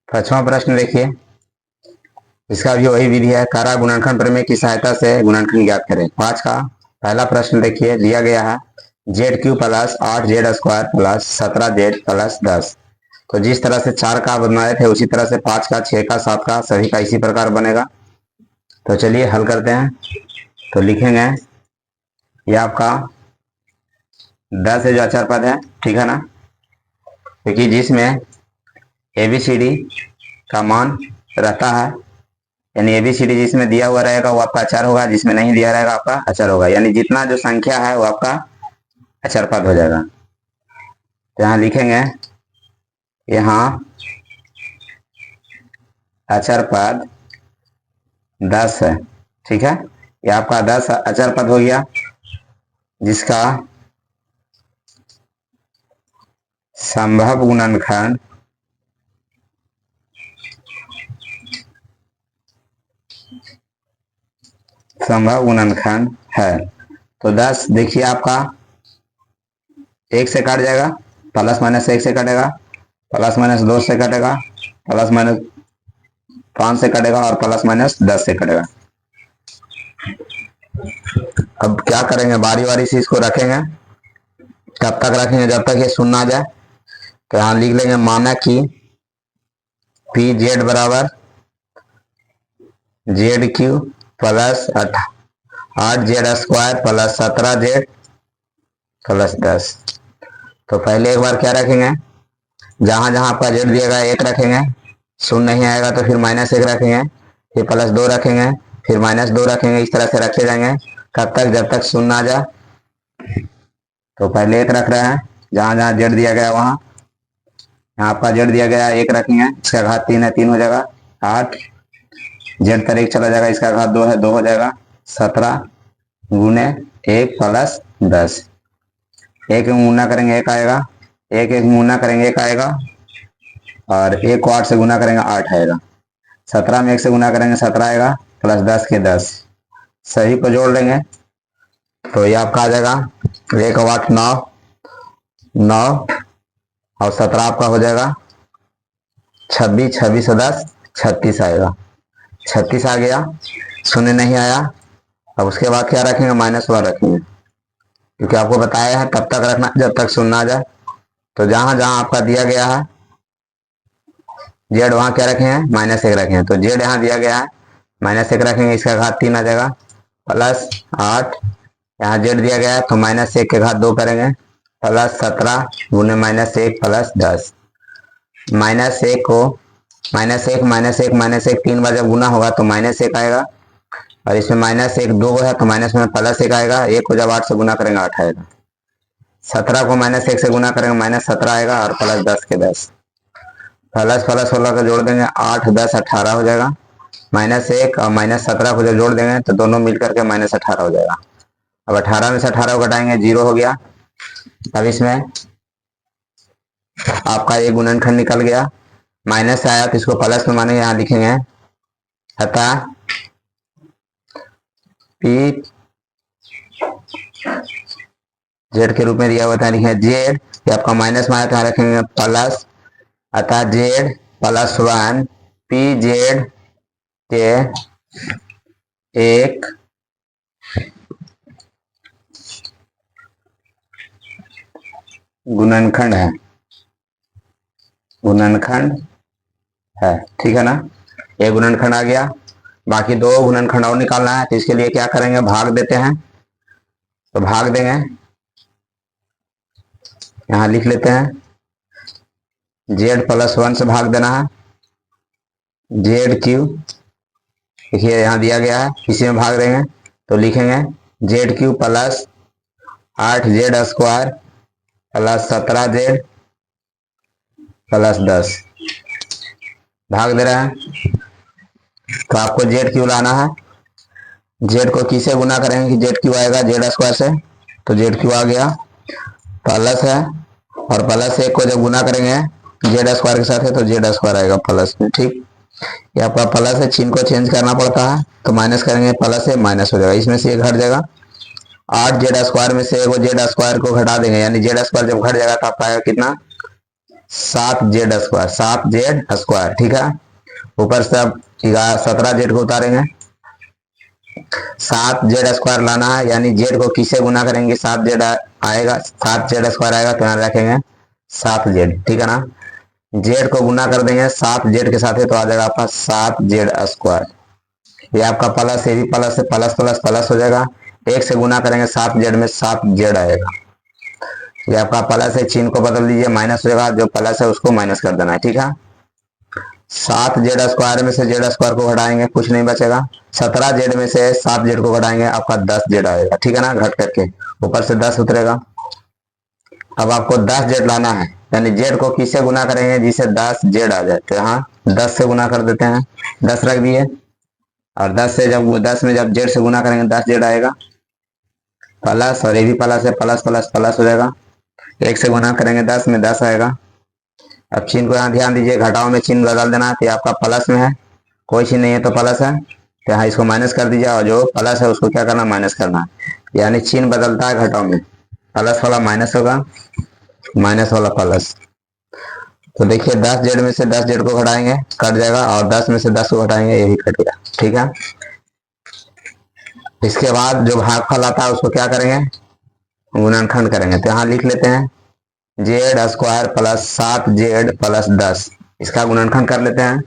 पांचवा प्रश्न देखिए, इसका भी वही विधि है, कारा गुणनखंड प्रमेय की सहायता से गुणनखंड ज्ञात करें। पांच का पहला प्रश्न देखिए, दिया गया है Z Q plus 8z² plus 17z plus 10। तो जिस तरह से 4 का बनाए थे उसी तरह से 5 का, 6 का, 7 का सभी का इसी प्रकार बनेगा। तो चलिए हल करते हैं। तो लिखेंगे ये आपका 10 है जो अचर पद है, ठीक है ना, क्योंकि जिसमें ABCD का मान रहता है, यानी ABCD जिसमें दिया हुआ रहेगा वो आपका अचर होगा, जिसमें नहीं दिया रहेगा आपका अचर होगा, यानी जितना जो संख्या है वो आपका अचर पद हो जाएगा। तो यहाँ लिखेंगे, यहाँ अचर पद 10 है, ठीक है। ये आपका 10 अचर पद हो गया, जिसका संभव गुणनखंड है। तो 10 देखिए आपका 1 से काट जाएगा, प्लस माइनस 1 से कटेगा, प्लस माइनस 2 से कटेगा, प्लस माइनस 5 से कटेगा और प्लस माइनस 10 से कटेगा। अब क्या करेंगे, बारी बारी से इसको रखेंगे, कब तक रखेंगे, जब तक ये शून्य आ जाए। तो यहां लिख लेंगे माना कि PZ बराबर ZQ plus 8z² plus 17z plus 10। तो पहले एक बार क्या रखेंगे, जहां जहां आपका Z दिएगा 1 रखेंगे, शून्य नहीं आएगा तो फिर -1 रखेंगे, फिर +2 रखेंगे, फिर -2 रखेंगे, इस तरह से रखते जाएंगे कब तक, जब तक शून्य आ जाए। तो पहले 1 रख रहे हैं, जहां जहां Z दिया गया वहां, यहाँ आपका Z दिया गया 1 रखेंगे, इसका घात 3 है, 3 हो जाएगा 8, Z पर 1 चला जाएगा, इसका घात 2 है, 2 हो जाएगा 17 गुने 1 प्लस 10। 1 में गुना करेंगे 1 आएगा, 1 1 गुना करेंगे 1 आएगा, और 1 को 8 से गुना करेंगे 8 आएगा। 17 में 1 से गुना करेंगे 17 आएगा, प्लस 10 के 10, सही को जोड़ लेंगे। तो ये आपका आ जाएगा 1 8 9 9 और 17 आपका हो जाएगा 26, 26 और 10 36 आएगा, 36 आ गया, शून्य नहीं आया। अब उसके बाद क्या रखेंगे, -1 रखेंगे, क्योंकि आपको बताया है तब तक रखना जब तक शून्य आ जाए। तो जहां जहां आपका दिया गया है Z वहां क्या रखे हैं, -1 रखे हैं। तो Z यहाँ दिया गया है, -1 रखेंगे, इसका घात 3 आ जाएगा, प्लस 8, यहाँ Z दिया गया है तो -1 के घात 2 करेंगे, प्लस 17 गुने -1 प्लस 10। -1 को -1 3 बार जब गुना होगा तो -1 आएगा, और इसमें -1 2 है तो माइनस में +1 आएगा, 1 को जब 8 से गुना करेंगे 8 आएगा, 17 को -1 से गुना करेंगे -17 आएगा, और प्लस 10 के 10, प्लस प्लस 16 का जोड़ देंगे 8 10 18 हो जाएगा, -1 और -17 को जब जोड़ देंगे तो दोनों मिलकर के -18 हो जाएगा। अब 18 में से 18 को घटाएंगे 0 हो गया। अब इसमें आपका ये गुणनखंड निकल गया, माइनस आया तो इसको प्लस में मानेंगे, यहाँ लिखेंगे अतः P Z के रूप में दिया हुआ था, लिखेंगे Z, ये आपका माइनस में आया था रखेंगे प्लस, अतः Z प्लस 1 PZ के एक गुणनखंड है, ठीक है ना। एक गुणनखंड आ गया, बाकी 2 गुणनखंड और निकालना है। तो इसके लिए क्या करेंगे, भाग देते हैं। तो भाग देंगे, यहां लिख लेते हैं Z प्लस 1 से भाग देना है, ZQ, देखिए यहाँ दिया गया है, इसी में भाग देंगे। तो लिखेंगे ZQ plus 8z² plus 17z plus 10, भाग दे रहा है। तो आपको ZQ लाना है, Z को किसे गुना करेंगे कि ZQ आएगा Z² से, तो ZQ आ गया, प्लस है, और प्लस 1 को जब गुना करेंगे Z² के साथ है तो Z² आएगा प्लस में, ठीक। ये आपका प्लस है, चिन्ह को चेंज करना पड़ता है, तो माइनस करेंगे, प्लस है माइनस हो जाएगा, इसमें से एक घट जाएगा, 8z² में से एगो Z² को घटा देंगे, यानी Z² जब घट जाएगा तो आपका आएगा कितना 7z², 7z², ठीक है। ऊपर से अब 17z को उतारेंगे। 7z² लाना है, यानी z को किससे गुना करेंगे 7z आएगा, 7z² आएगा तो यहाँ रखेंगे 7z, ठीक है ना। z को गुना कर देंगे 7z के साथ, तो आ जाएगा आपका 7z²। ये आपका प्लस, ये भी प्लस से प्लस प्लस प्लस हो जाएगा। एक से गुना करेंगे 7z में 7z आएगा। ये आपका प्लस है, चिन्ह को बदल दीजिए, माइनस हो जाएगा, जो प्लस है उसको माइनस कर देना है, ठीक है। 7z² में से z² को घटाएंगे, कुछ नहीं बचेगा। 17z में से 7z को घटाएंगे, आपका 10z आएगा, ठीक है ना। घट करके ऊपर से 10 उतरेगा। अब आपको 10z लाना है, यानी z को किससे गुना करेंगे, जिसे 10z आ जाए, तो यहाँ 10 से गुना कर देते हैं, 10 रख दिए। और 10 से जब 10 में जब z से गुना करेंगे 10z आएगा, प्लस, और ये भी प्लस है, प्लस प्लस प्लस हो जाएगा। एक से गुना करेंगे 10 में 10 आएगा। अब चिन्ह को यहाँ ध्यान दीजिए, घटाओ में चिन्ह बदल देना, तो आपका प्लस में है, कोई चिन्ह नहीं है तो प्लस है, तो यहाँ इसको माइनस कर दीजिए, और जो प्लस है उसको क्या करना, माइनस करना। यानी चिन्ह बदलता है घटाओ में, प्लस वाला माइनस होगा, माइनस वाला प्लस। तो देखिए 10z में से 10z को घटाएंगे, कट जाएगा, और 10 में से 10 को घटाएंगे, ये भी कट गया, ठीक है। इसके बाद जो भागफल आता है उसको क्या करेंगे, गुणनखंड करेंगे। तो यहाँ लिख लेते हैं z² प्लस 7z प्लस 10, इसका गुणनखंड कर लेते हैं।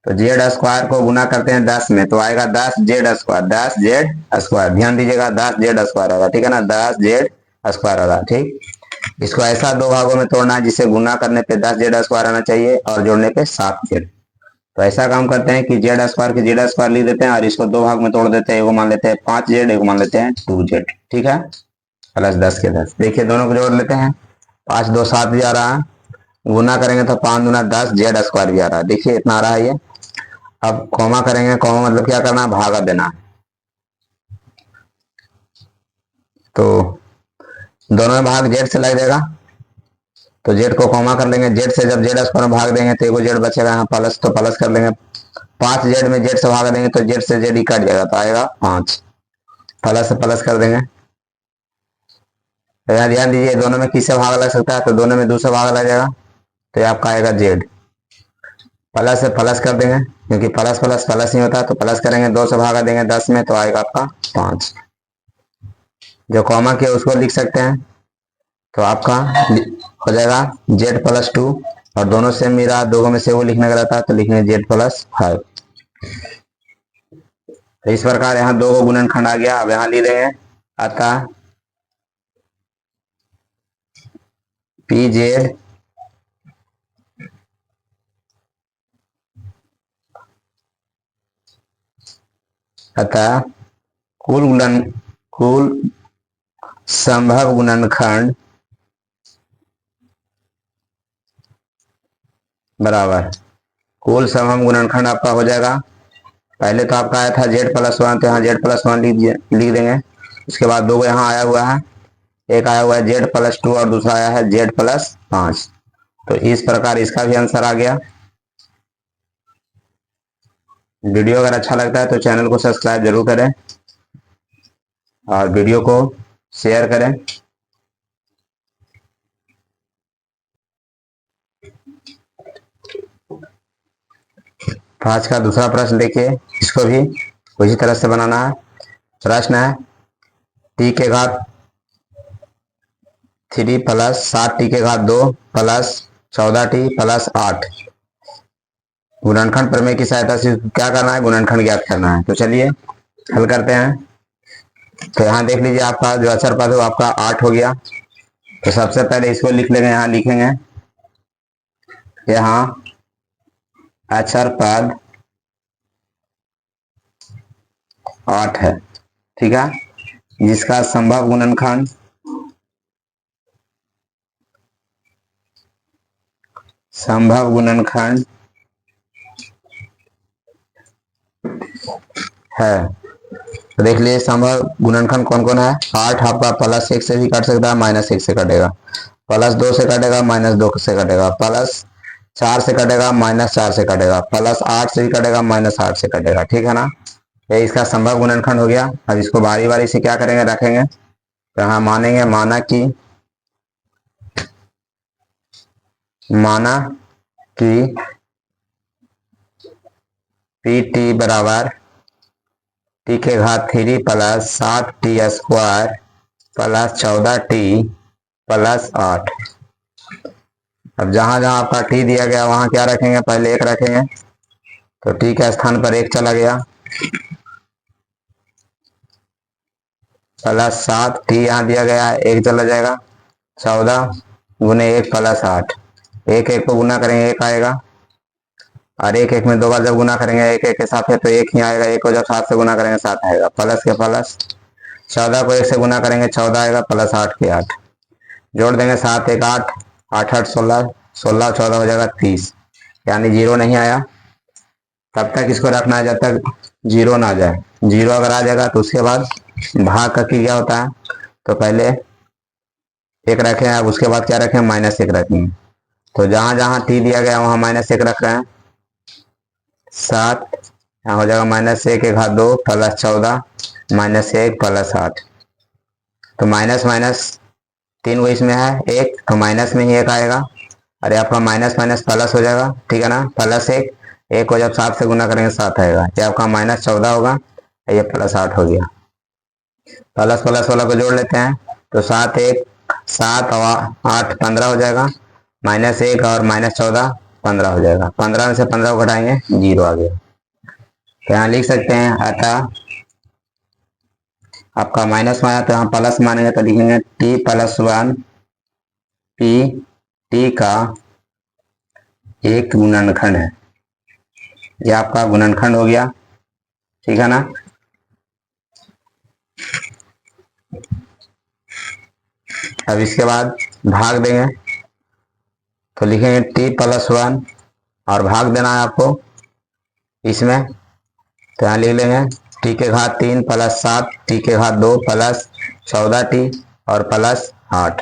तो z² को गुना करते हैं 10 में, तो आएगा 10z², 10z², ध्यान दीजिएगा 10z² आएगा, ठीक है ना, 10z² आएगा, ठीक। इसको ऐसा दो भागों में तोड़ना है, जिसे गुना करने पे 10z² आना चाहिए और जोड़ने पे 7z। तो ऐसा काम करते हैं कि z² की z² लिख देते हैं, और इसको दो भाग में तोड़ देते हैं, एगो मान लेते हैं 5z, एगो मान लेते हैं 2z, ठीक है, प्लस 10 के 10। देखिए दोनों को जोड़ लेते हैं, 5 2 7 भी आ रहा है, गुना करेंगे तो 5 दूना 10, z² भी आ रहा है, देखिए इतना आ रहा है ये। अब कॉमा करेंगे, कॉमा मतलब क्या करना, भागा देना। तो दोनों में भाग z से लग जाएगा, तो z को कॉमा कर लेंगे, z से जब z² में भाग देंगे तो एगो z बचेगा, यहाँ प्लस, तो प्लस कर लेंगे। 5z में z से भाग देंगे तो z से z ही कट जाएगा, तो आएगा 5, प्लस से प्लस कर देंगे। तो यहाँ ध्यान दीजिए दोनों में किससे भाग लग सकता है, तो दोनों में 2 से भाग लग जाएगा, तो ये आपका आएगा z। प्लस से प्लस कर देंगे, क्योंकि प्लस प्लस प्लस ही होता है, तो प्लस करेंगे, 2 से भागा देंगे 10 में, तो आएगा आपका 5। जो कॉमा किया उसको लिख सकते हैं, तो आपका हो जाएगा z प्लस 2, और दोनों से मेरा दो में से वो लिखने का रहता है, तो लिखेंगे z प्लस 5। तो इस प्रकार यहाँ दो गुणनखंड आ गया। अब यहाँ लिख रहे हैं, अतः pz अतः कुल संभव गुणनखंड बराबर कुल संभव गुणनखंड आपका हो जाएगा। पहले तो आपका आया था z+1, तो यहाँ z+1 लिख देंगे। उसके बाद दो यहाँ आया हुआ है, एक आया हुआ है z+2 और दूसरा आया है z+5। तो इस प्रकार इसका भी आंसर आ गया। वीडियो अगर अच्छा लगता है तो चैनल को सब्सक्राइब जरूर करें और वीडियो को शेयर करें। तो आज का दूसरा प्रश्न देखिए, इसको भी उसी तरह से बनाना है। प्रश्न है t के घात 3 प्लस 7t के घात 2 प्लस 14t प्लस 8 गुणनखंड प्रमेय की सहायता से क्या करना है, गुणनखंड ज्ञात करना है। तो चलिए हल करते हैं। तो यहाँ देख लीजिए आपका जो अचर पद है वो आपका 8 हो गया। तो सबसे पहले इसको लिख लेंगे, यहाँ लिखेंगे यहाँ अचर पद 8 है, ठीक है, जिसका संभव गुणनखंड है। तो देख लीजिए संभव गुणनखंड कौन कौन है। 8 आपका प्लस 1 से भी कट सकता है, माइनस 1 से कटेगा, प्लस 2 से कटेगा, माइनस 2 से कटेगा, प्लस 4 से कटेगा, माइनस 4 से कटेगा, प्लस 8 से भी कटेगा, माइनस 8 से कटेगा, ठीक है ना। ये इसका संभव गुणनखंड हो गया। अब इसको बारी बारी से क्या करेंगे, रखेंगे। तो यहाँ मानेंगे, माना कि माना कि पी टी बराबर टी के घात 3 plus 7t² plus 14t plus 8। अब जहां जहां आपका टी दिया गया वहां क्या रखेंगे, पहले 1 रखेंगे, तो टी के स्थान पर 1 चला गया, प्लस 7t यहाँ दिया गया है, 1 चला जाएगा, 14 गुने 1 प्लस 8, 1 को गुना करेंगे 1 आएगा, और 1 में 2 बार जब गुना करेंगे 1 के साथ है तो 1 ही आएगा, 1 को जब 7 से गुना करेंगे 7 आएगा, प्लस के प्लस, 14 को 1 से गुना करेंगे 14 आएगा, प्लस 8 के 8, जोड़ देंगे 7 1 8, 8 8 16, 16 14 हो जाएगा 30, यानी 0 नहीं आया। तब तक इसको रखना है जब तक 0 ना आ जाए, 0 अगर आ जाएगा तो उसके बाद भाग का क्या होता है, तो पहले 1 रखें, अब उसके बाद क्या रखें, -1 रखेंगे, तो जहां जहां टी दिया गया वहां -1 रख रहे हैं, 7 यहाँ हो जाएगा -1 के घात 2 प्लस 14 -1 प्लस 8, तो माइनस माइनस 3 वो इसमें है 1, तो माइनस में ही 1 आएगा, अरे आपका माइनस माइनस प्लस हो जाएगा, ठीक है ना, प्लस 1 को जब 7 से गुना करेंगे 7 आएगा, ये आपका -14 होगा, ये प्लस 8 हो गया, प्लस प्लस वाला को जोड़ लेते हैं, तो 7 1 7 और 8 15 हो जाएगा, -1 और -14 15 हो जाएगा, 15 में से 15 को घटाएंगे 0 आ गया, तो यहाँ लिख सकते हैं, अतः आपका माइनस माना तो यहाँ प्लस मानेंगे तो लिखेंगे t+1 p t का एक गुणनखंड है, यह आपका गुणनखंड हो गया, ठीक है ना। अब इसके बाद भाग देंगे, तो लिखेंगे t+1 और भाग देना है आपको इसमें, तो यहाँ लिख लेंगे टी के घात 3 प्लस 7 टी के घात 2 प्लस 14t और प्लस 8,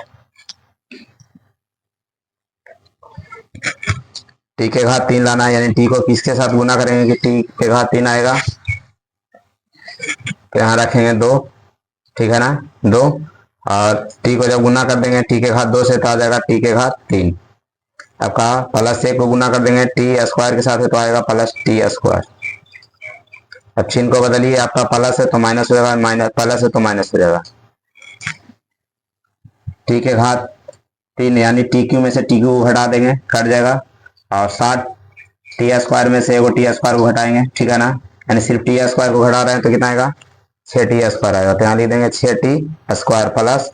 टी के घात 3 लाना है, यानी टी को किसके साथ गुना करेंगे कि टी के घात 3 आएगा, तो यहाँ रखेंगे 2, ठीक है ना, 2, और टी को जब गुना कर देंगे टी के घात 2 से तो आ जाएगा टी के घात 3, आपका प्लस 1 को गुना कर देंगे t² के साथ है तो आएगा प्लस t², अब चिन्ह को बदलिए, आपका प्लस है तो माइनस हो जाएगा, माइनस प्लस है तो माइनस हो जाएगा, टी के घात 3 यानी टी क्यू में से टी क्यू हटा देंगे, कट जाएगा, और 7t² में से एगो t² को घटाएंगे, ठीक है ना, यानी सिर्फ t² को घटा रहे हैं तो कितना आएगा 6t² आएगा, तो यहाँ लिख देंगे 6t² प्लस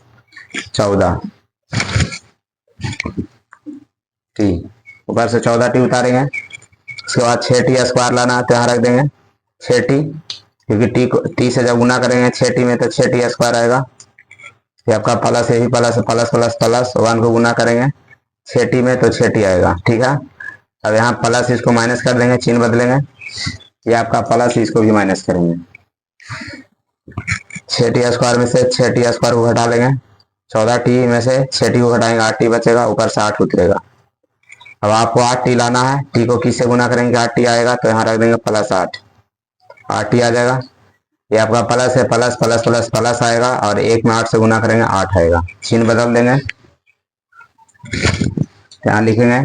14 टी, ऊपर से 14t उतारेंगे, उसके बाद 6t² लाना है तो यहाँ रख देंगे 6t, क्योंकि टी से जब गुना करेंगे 6t में तो 6t² आएगा, ये आपका प्लस यही प्लस प्लस प्लस प्लस 1 को गुना करेंगे 6t में तो 6t आएगा, ठीक है। अब यहाँ प्लस इसको माइनस कर देंगे, चिन्ह बदलेंगे, ये आपका प्लस इसको भी माइनस करेंगे, 6t² में से 6t² को घटा लेंगे, 14t में से 6t को घटाएंगे 8t बचेगा, ऊपर से 8 उतरेगा, अब आपको 8t लाना है, टी को किससे गुना करेंगे 8t आएगा, तो यहाँ रख देंगे प्लस 8t आ जाएगा, ये आपका प्लस है, प्लस प्लस प्लस प्लस आएगा, और 1 में 8 से गुना करेंगे 8 आएगा, चिन्ह बदल देंगे, यहाँ लिखेंगे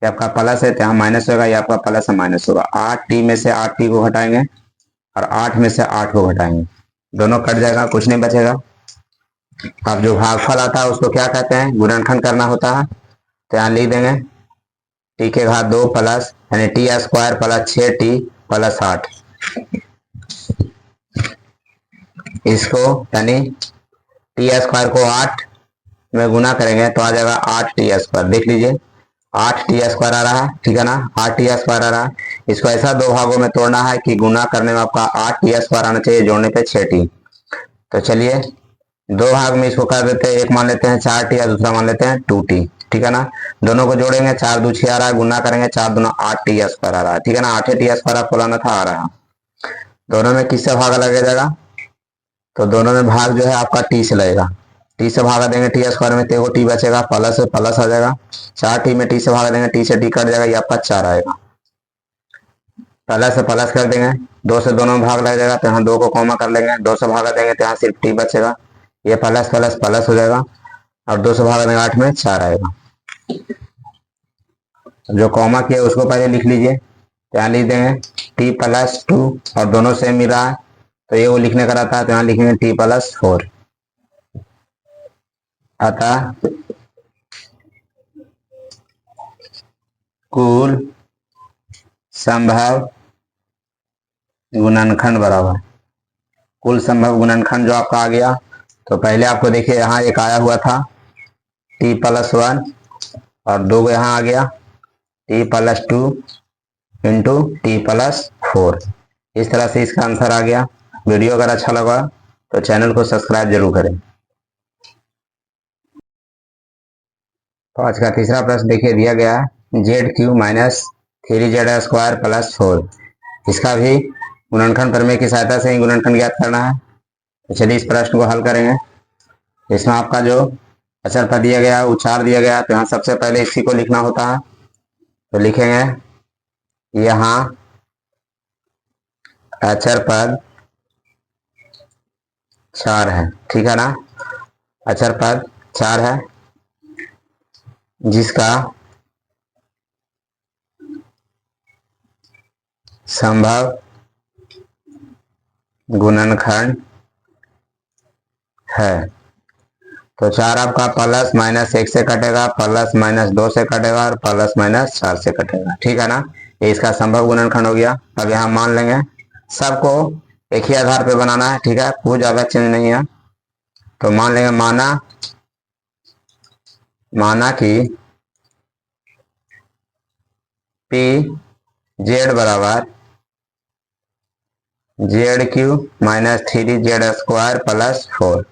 ये आपका प्लस है तो यहाँ माइनस होगा, ये आपका प्लस है माइनस होगा, 8t में से 8t को घटाएंगे और 8 में से 8 को घटाएंगे, दोनों कट जाएगा, कुछ नहीं बचेगा। अब जो भागफल आता है उसको क्या कहते हैं, गुणनखंड करना होता है, तो यहाँ लिख देंगे टी के घात 2 प्लस यानी t² प्लस 6t प्लस 8, इसको यानी t² को 8 में गुना करेंगे तो आ जाएगा 8t², देख लीजिए 8t² आ रहा है, ठीक है ना, 8t² आ रहा है, इसको ऐसा 2 भागों में तोड़ना है कि गुना करने में आपका 8t² आना चाहिए, जोड़ने पे 6t, तो चलिए 2 भाग में इसको कर देते हैं, एक मान लेते हैं 4t और दूसरा मान लेते हैं 2t, ठीक है ना, दोनों को जोड़ेंगे 4 2 6 आ रहा है, गुना करेंगे 4 दूना 8t² आ रहा है, ठीक है ना, 8t² आपको लाना था, आ रहा है, दोनों में किससे भागा लगेगा, तो दोनों में भाग जो है आपका टी से लगेगा, टी से भागा देंगे t² में तो टी बचेगा, प्लस से प्लस आ जाएगा, 4t में टी से भागा देंगे, टी से टी कट जाएगा, ये आपका 4 आएगा, प्लस से प्लस कर देंगे, 2 से दोनों में भाग लग जाएगा तो यहाँ 2 को कॉमा कर लेंगे, 2 से भागा देंगे तो यहाँ सिर्फ टी बचेगा, ये प्लस प्लस प्लस हो जाएगा, और 2 से भागा देंगे 8 में 4 आएगा, जो कॉमा किया उसको पहले लिख लीजिए, तो यहाँ लिख देंगे t+2 और दोनों सेम मिल रहा है तो ये वो लिखने का रहता है, तो यहाँ लिखेंगे t+4। अतः कुल संभव गुणनखंड बराबर, कुल संभव गुणनखंड जो आपका आ गया, तो पहले आपको देखिए यहाँ एक आया हुआ था t+1 और दो यहाँ आ गया t+2 इंटू t+4। इस तरह से इसका आंसर आ गया। वीडियो अगर अच्छा लगा तो चैनल को सब्सक्राइब जरूर करें। तो आज का तीसरा प्रश्न देखिए दिया गया है z³ -3z² + 4। इसका भी गुणनखंड प्रमेय की सहायता से ही गुणनखंड ज्ञात करना है। तो चलिए इस प्रश्न को हल करेंगे। इसमें आपका जो अचर पद दिया गया, उच्चार दिया गया, तो यहाँ सबसे पहले इसी को लिखना होता है। तो लिखेंगे यहाँ अचर पद 4 है, ठीक है ना। अचर पद 4 है जिसका संभव गुणनखंड है। तो 4 आपका +-1 से कटेगा, +-2 से कटेगा और +-4 से कटेगा, ठीक है ना। ये इसका संभव गुणनखंड हो गया। अब यहाँ मान लेंगे, सबको एक ही आधार पे बनाना है, ठीक है, कुछ ज्यादा चेंज नहीं है। तो मान लेंगे माना कि पी जेड बराबर z³ -3z² + 4।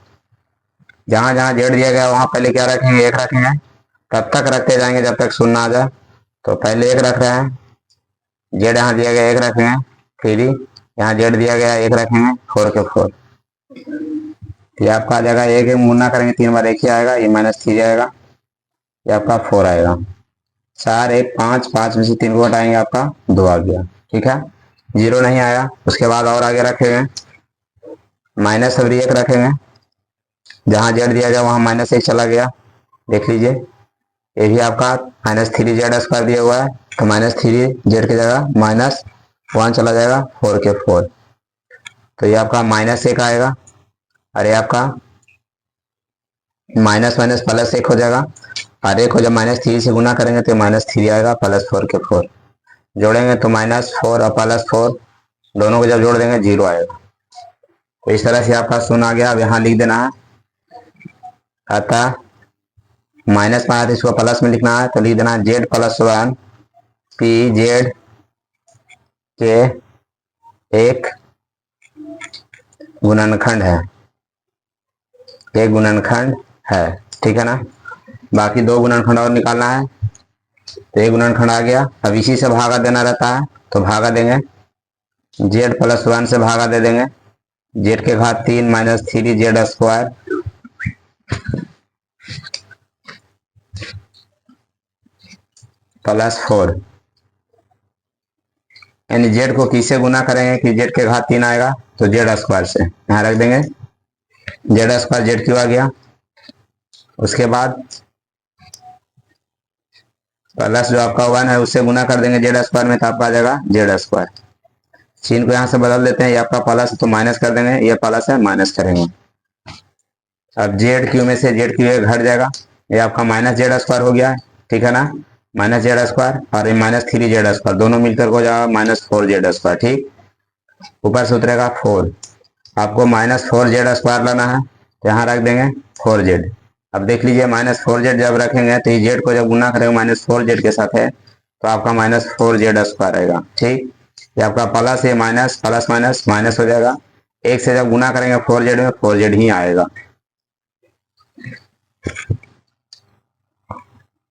जहां जहां जेड दिया गया वहां पहले क्या रखेंगे, 1 रखेंगे, तब तक रखते जाएंगे जब तक शून्य आ जाए। तो पहले 1 रख रहे हैं, जेड यहाँ दिया गया 1 रखेंगे, फिर यहाँ जेड दिया गया 1 रखेंगे, 4 के 4। ये आपका आ जाएगा, 1 गुना करेंगे 3 बार 1 ही आएगा, ये -3 आएगा, ये आपका 4 आएगा। 4 1 5, 5 में से 3 को हटाएंगे, आपका 2 आ गया, ठीक है। 0 नहीं आया, उसके बाद और आगे रखेंगे -1 रखेंगे, जहां जेड दिया गया वहां -1 चला गया, देख लीजिए। ये भी आपका -3z² दिया हुआ है, तो -3z की जगह -1 चला जाएगा, 4 के 4। तो ये आपका -1 आएगा, और ये आपका -1 हो जाएगा, और 1 को जब -3 से गुना करेंगे तो -3 आएगा, +4 के 4 जोड़ेंगे तो -4 और +4 दोनों को जब जोड़ देंगे 0 आएगा। तो इस तरह से आपका शून्य आ गया। अब यहाँ लिख देना है, अतः माइनस में आया था इसको प्लस में लिखना है, तो लिख देना z+1 pz के एक गुणनखंड है, एक गुणनखंड है, ठीक है ना। बाकी 2 गुणनखंड और निकालना है, तो एक गुणनखंड आ गया। अब इसी से भागा देना रहता है, तो भागा देंगे, z+1 से भागा दे देंगे, z के घात 3 -3z² +4, यानी z को किससे गुना करेंगे कि z के घात 3 आएगा, तो z² से यहाँ रख देंगे, z² z³ आ गया। उसके बाद प्लस जो आपका 1 है उससे गुना कर देंगे z² में, तो आपका आ जाएगा z²। चिन्ह को यहाँ से बदल देते हैं, ये आपका प्लस है तो माइनस कर देंगे, ये प्लस है माइनस करेंगे। अब z³ में से z³ घट जाएगा, ये आपका -z² हो गया है, ठीक है ना, -z² और ये -3z² दोनों मिलकर हो जाएगा -4z², ठीक। ऊपर से उतरेगा 4, आपको -4z² लाना है, तो यहाँ रख देंगे 4z। अब देख लीजिए -4z जब रखेंगे तो ये z को जब गुना करेंगे -4z के साथ है, तो आपका -4z² आएगा, ठीक। ये आपका प्लस है, माइनस प्लस माइनस माइनस हो जाएगा, 1 से जब गुना करेंगे 4z में 4z ही आएगा।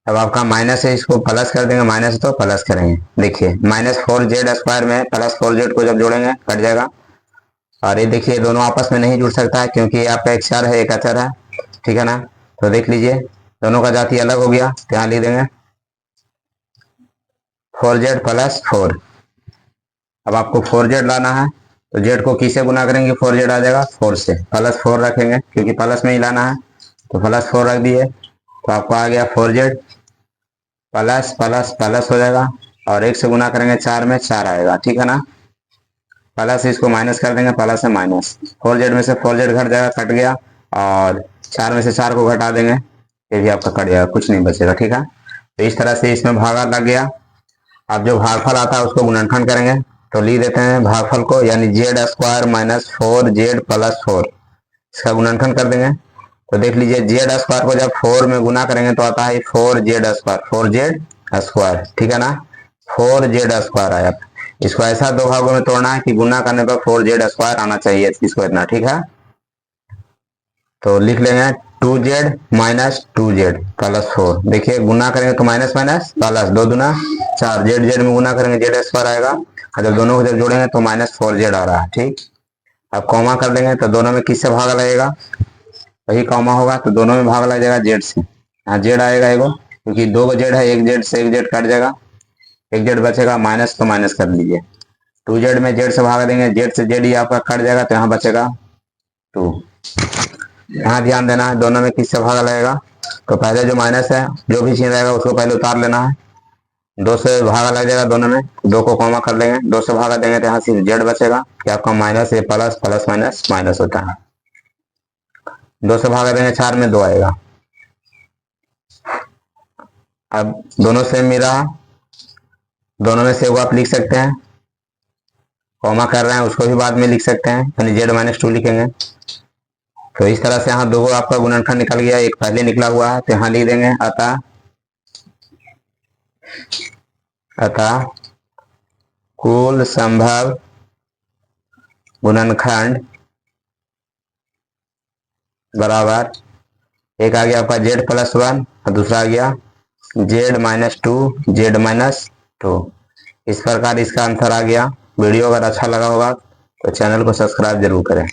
अब आपका माइनस है, इसको प्लस कर देंगे, माइनस तो प्लस करेंगे, देखिए -4z² में +4z को जब जोड़ेंगे कट जाएगा। और ये देखिए दोनों आपस में नहीं जुड़ सकता है, क्योंकि ये आपका एक चर है एक अचर है, ठीक है ना। तो देख लीजिए दोनों का जाति अलग हो गया, तो यहाँ लिख देंगे 4z + 4। अब आपको 4z लाना है, तो z को किससे गुना करेंगे, 4z आ जाएगा 4 से, +4 रखेंगे क्योंकि प्लस में ही लाना है, तो +4 रख दिए, तो आपको आ गया 4z। प्लस प्लस प्लस हो जाएगा, और 1 से गुना करेंगे 4 में 4 आएगा, ठीक है ना। प्लस इसको माइनस कर देंगे, प्लस है माइनस, 4z में से 4z घट जाएगा, कट गया, और 4 में से 4 को घटा देंगे, ये भी आपका कट जाएगा, कुछ नहीं बचेगा, ठीक है। तो इस तरह से इसमें भागा लग गया। अब जो भागफल आता है उसको गुणनखंड करेंगे, तो लिख देते हैं भागफल को, यानी Z square minus 4z plus 4, इसका गुणनखंड कर देंगे। तो देख लीजिए जेड स्क्वायर को जब 4 में गुना करेंगे तो आता है 4z स्क्वायर, 4z स्क्वायर, ठीक है ना, 4z स्क्वायर आया। इसको ऐसा दो भागों में तोड़ना है कि गुना करने पर 4z स्क्वायर आना चाहिए, इसको इतना, ठीक है। तो लिख लेंगे 2z माइनस 2z प्लस 4, देखिए गुना करेंगे तो माइनस माइनस प्लस, 2 दूना 4, जेड जेड में गुना करेंगे जेड स्क्वायर आएगा, और जब दोनों को जब जोड़ेंगे तो माइनस 4z आ रहा है, ठीक। अब कॉमा कर देंगे तो दोनों में किससे भागा लगेगा, वही कॉमा होगा तो दोनों में भाग लग जाएगा जेड से, यहाँ जेड आएगा एगो, क्योंकि 2 जेड है, एक जेड से एक जेड कट जाएगा, एक जेड बचेगा, माइनस तो माइनस कर लीजिए, 2z में जेड से भाग देंगे, जेड से जेड ही आपका कट जाएगा, तो यहाँ बचेगा 2। यहाँ ध्यान देना है दोनों में किससे भागा लगेगा, तो पहले जो माइनस है जो भी चीज रहेगा उसको पहले उतार लेना है, 2 से भागा लग जाएगा दोनों में, 2 को कॉमा कर लेंगे, 2 से भागा देंगे तो यहाँ सिर्फ जेड बचेगा, कि आपका माइनस है, प्लस प्लस माइनस माइनस होता है, 2 से भागा देंगे 4 में 2 आएगा। अब दोनों सेम मिल रहा, दोनों में से वो आप लिख सकते हैं, कॉमा कर रहे हैं उसको भी बाद में लिख सकते हैं, यानी जेड माइनस 2 लिखेंगे। तो इस तरह से यहाँ दो आपका गुणनखंड निकल गया, एक पहले निकला हुआ है, तो यहाँ लिख देंगे अतः अतः कुल संभव गुणनखंड बराबर, एक आ गया आपका जेड प्लस 1 और दूसरा आ गया जेड माइनस 2 जेड माइनस 2। इस प्रकार इसका आंसर आ गया। वीडियो अगर अच्छा लगा होगा तो चैनल को सब्सक्राइब जरूर करें।